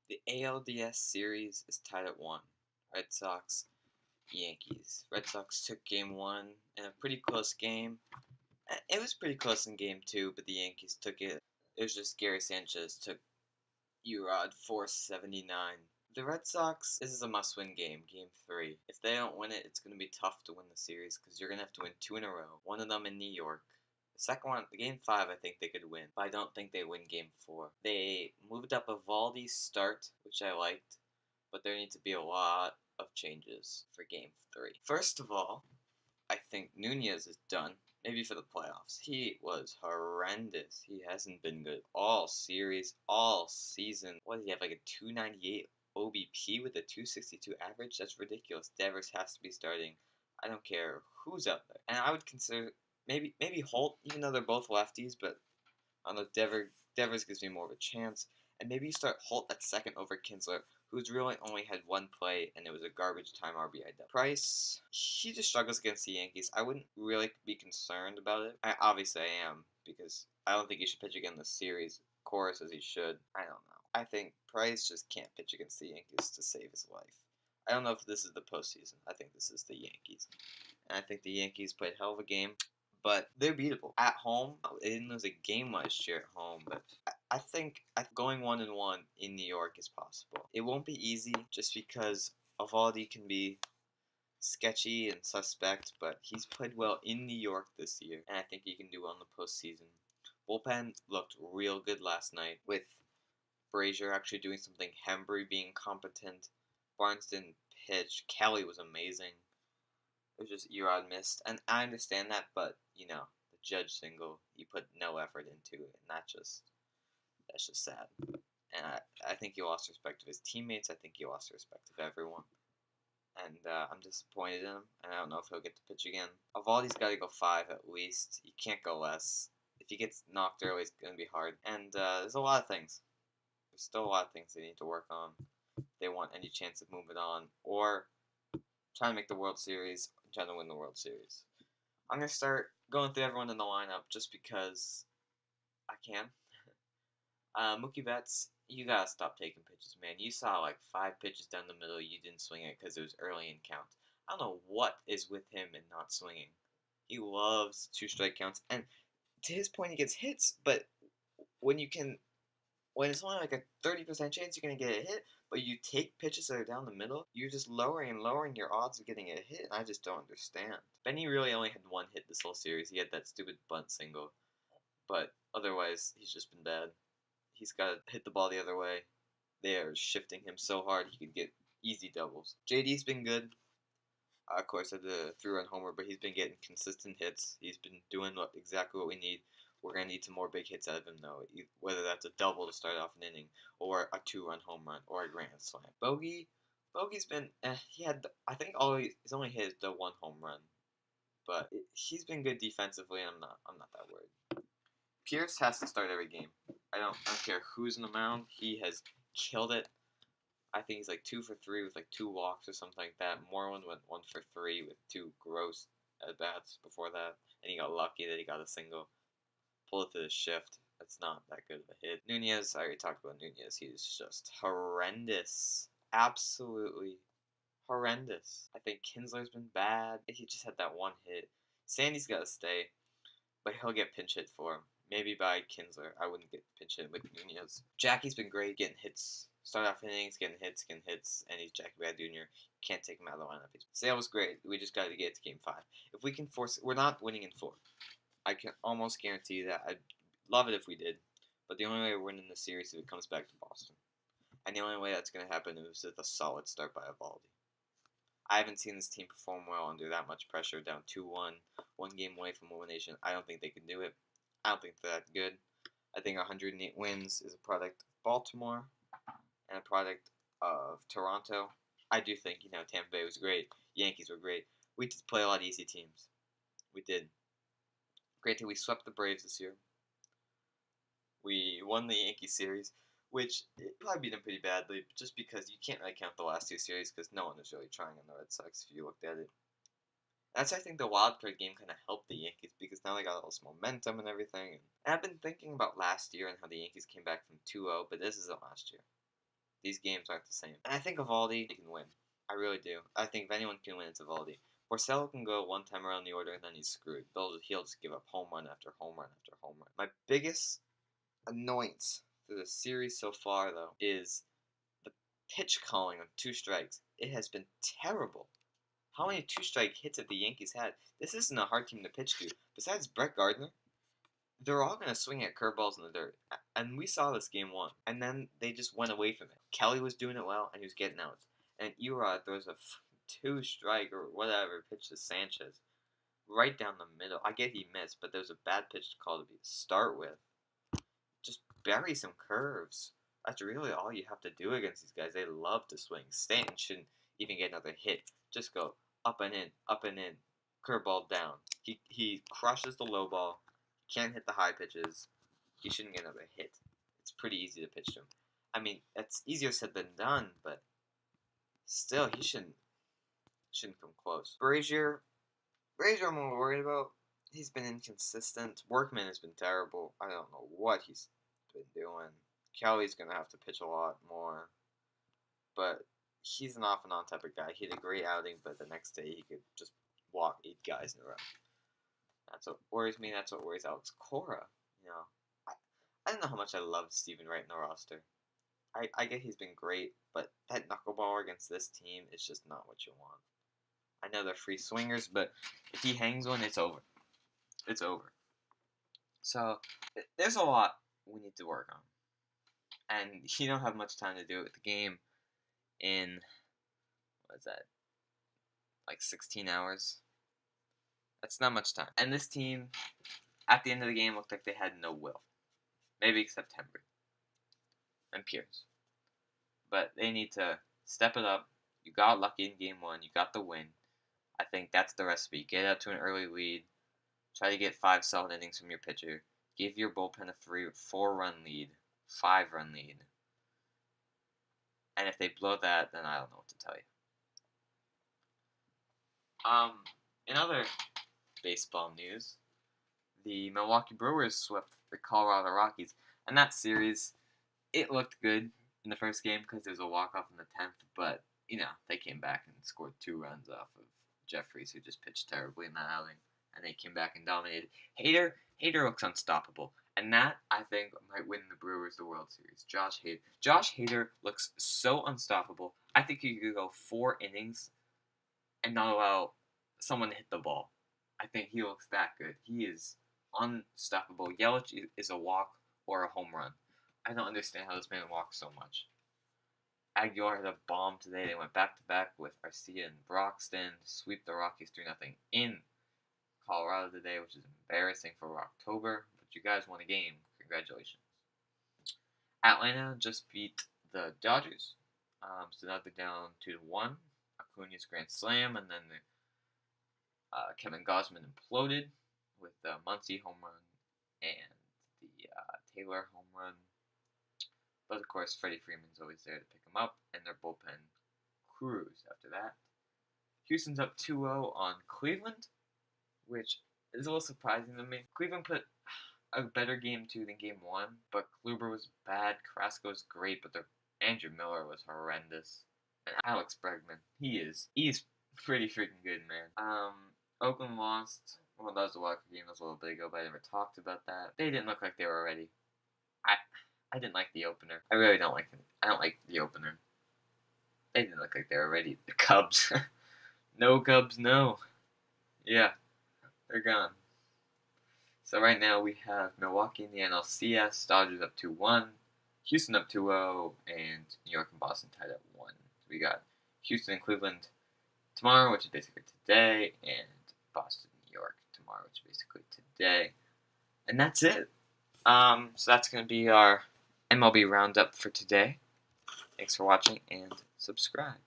The ALDS series is tied at 1. Red Sox, Yankees. Red Sox took game 1 in a pretty close game. It was pretty close in game 2, but the Yankees took it. It was just Gary Sanchez took Erod 479. The Red Sox, this is a must-win game, game 3. If they don't win it, it's going to be tough to win the series because you're going to have to win 2 in a row. One of them in New York. The second one, the game 5, I think they could win, but I don't think they win game 4. They moved up Eovaldi's start, which I liked, but there need to be a lot of changes for game 3. First of all, I think Nunez is done. Maybe for the playoffs. He was horrendous. He hasn't been good all series, all season. What did he have, like a 298 OBP with a 262 average? That's ridiculous. Devers has to be starting. I don't care who's up there. And I would consider maybe Holt, even though they're both lefties, but I don't know, Devers gives me more of a chance. And maybe you start Holt at second over Kinsler, who's really only had one play, and it was a garbage time RBI double. Price, he just struggles against the Yankees. I wouldn't really be concerned about it. Obviously, I am, because I don't think he should pitch again this series. Cora says he should. I don't know. I think Price just can't pitch against the Yankees to save his life. I don't know if this is the postseason. I think this is the Yankees. And I think the Yankees played a hell of a game, but they're beatable at home. They didn't lose a game last year at home, but I think going 1-1 in New York is possible. It won't be easy just because Eovaldi can be sketchy and suspect, but he's played well in New York this year, and I think he can do well in the postseason. Bullpen looked real good last night with Brazier actually doing something, Hembry being competent, Barnes didn't pitch, Kelly was amazing. It was just Erod missed, and I understand that, but the Judge single, he put no effort into it, and that's just sad. And I think he lost respect of his teammates. I think he lost respect of everyone, and I'm disappointed in him. And I don't know if he'll get to pitch again. Eovaldi's got to go 5 at least. He can't go less. If he gets knocked early, it's gonna be hard. And there's a lot of things. There's still a lot of things they need to work on. If they want any chance of moving on, or trying to make the World Series, trying to win the World Series. I'm going to start going through everyone in the lineup just because I can. Mookie Betts, you got to stop taking pitches, man. You saw like 5 pitches down the middle. You didn't swing it because it was early in count. I don't know what is with him and not swinging. He loves 2-strike counts. And to his point, he gets hits, but when you can when it's only like a 30% chance you're going to get a hit, but you take pitches that are down the middle, you're just lowering and lowering your odds of getting a hit, and I just don't understand. Benny really only had 1 hit this whole series. He had that stupid bunt single, but otherwise, he's just been bad. He's got to hit the ball the other way. They are shifting him so hard he could get easy doubles. JD's been good. Of course, I did a 3-run homer, but he's been getting consistent hits. He's been doing exactly what we need. We're going to need some more big hits out of him, though, whether that's a double to start off an inning, or a 2-run home run, or a grand slam. Bogey's been, I think he's only hit the 1 home run, but he's been good defensively, and I'm not that worried. Pierce has to start every game. I don't care who's in the mound. He has killed it. I think he's like 2 for 3 with like 2 walks or something like that. Moreland went 1 for 3 with 2 gross at bats before that, and he got lucky that he got a single. Pull it to the shift. That's not that good of a hit. Nunez, I already talked about Nunez. He's just horrendous. Absolutely horrendous. I think Kinsler's been bad. He just had that 1 hit. Sandy's got to stay, but he'll get pinch hit for him. Maybe by Kinsler. I wouldn't get pinch hit with Nunez. Jackie's been great, getting hits. Start off innings, getting hits, and he's Jackie Bad Jr. Can't take him out of the lineup. Sale was great. We just got to get to game 5. If we can force it, we're not winning in 4. I can almost guarantee that. I'd love it if we did, but the only way we're winning the series is if it comes back to Boston. And the only way that's going to happen is with a solid start by Eovaldi. I haven't seen this team perform well under that much pressure, down 2-1, 1 game away from elimination. I don't think they can do it. I don't think they're that good. I think 108 wins is a product of Baltimore and a product of Toronto. I do think, Tampa Bay was great. Yankees were great. We did play a lot of easy teams. We did. Granted, we swept the Braves this year. We won the Yankee series, which it probably beat them pretty badly, just because you can't really count the last 2 series because no one was really trying on the Red Sox if you looked at it. That's why I think the wild card game kind of helped the Yankees because now they got all this momentum and everything. And I've been thinking about last year and how the Yankees came back from 2-0, but this isn't last year. These games aren't the same. And I think Eovaldi can win. I really do. I think if anyone can win, it's Eovaldi. Porcello can go one time around the order and then he's screwed. He'll just give up home run after home run after home run. My biggest annoyance through the series so far, though, is the pitch calling on 2 strikes. It has been terrible. How many 2-strike hits have the Yankees had? This isn't a hard team to pitch to. Besides Brett Gardner, they're all going to swing at curveballs in the dirt. And we saw this game 1. And then they just went away from it. Kelly was doing it well, and he was getting outs. And Erod throws a 2-strike or whatever pitch to Sanchez right down the middle. I get he missed, but there was a bad pitch to call to start with. Just bury some curves. That's really all you have to do against these guys. They love to swing. Stanton shouldn't even get another hit. Just go up and in, curveball down. He crushes the low ball. Can't hit the high pitches. He shouldn't get another hit. It's pretty easy to pitch to him. I mean, that's easier said than done, but still, he shouldn't come close. Brazier, I'm more worried about. He's been inconsistent. Workman has been terrible. I don't know what he's been doing. Kelly's gonna have to pitch a lot more, but he's an off and on type of guy. He had a great outing, but the next day he could just walk 8 guys in a row. That's what worries me. That's what worries Alex Cora. You know, I don't know how much I love Stephen Wright in the roster. I get he's been great, but that knuckleballer against this team is just not what you want. I know they're free swingers, but if he hangs one, it's over. It's over. So there's a lot we need to work on, and you don't have much time to do it with the game in, what is that, like 16 hours? That's not much time. And this team, at the end of the game, looked like they had no will. Maybe except Henry and Pierce. But they need to step it up. You got lucky in game 1. You got the win. I think that's the recipe. Get out to an early lead. Try to get 5 solid innings from your pitcher. Give your bullpen a 4-run lead. 5-run lead. And if they blow that, then I don't know what to tell you. In other baseball news, the Milwaukee Brewers swept the Colorado Rockies. And that series, it looked good in the first game because there was a walk-off in the 10th. But, you know, they came back and scored 2 runs off of Jeffries, who just pitched terribly in that outing. And they came back and dominated. Hader looks unstoppable. And that, I think, might win the Brewers the World Series. Josh Hader looks so unstoppable. I think he could go 4 innings and not allow someone to hit the ball. I think he looks that good. He is unstoppable. Yelich is a walk or a home run. I don't understand how this man walks so much. Aguilar had a bomb today. They went back-to-back with Arcia and Broxton to sweep the Rockies 3-0 in Colorado today, which is embarrassing for October. But you guys won a game. Congratulations. Atlanta just beat the Dodgers. So now they're down 2-1. Acuna's grand slam, and then Kevin Gausman imploded with the Muncy home run and the Taylor home run. But of course, Freddie Freeman's always there to pick him up, and their bullpen cruise after that. Houston's up 2-0 on Cleveland, which is a little surprising to me. Cleveland put a better game 2 than game 1, but Kluber was bad, Carrasco's great, but Andrew Miller was horrendous. And Alex Bregman, he's pretty freaking good, man. Oakland lost. Well, that was a Walker game. That was a little bit ago, but I never talked about that. They didn't look like they were ready. I didn't like the opener. I really don't like it. I don't like the opener. They didn't look like they were ready. The Cubs. No Cubs, no. Yeah, they're gone. So right now we have Milwaukee in the NLCS, Dodgers up 2-1, Houston up 2-0, and New York and Boston tied at 1. So we got Houston and Cleveland tomorrow, which is basically today, and Boston, New York tomorrow, which is basically today. And that's it. So that's going to be our MLB roundup for today. Thanks for watching, and subscribe.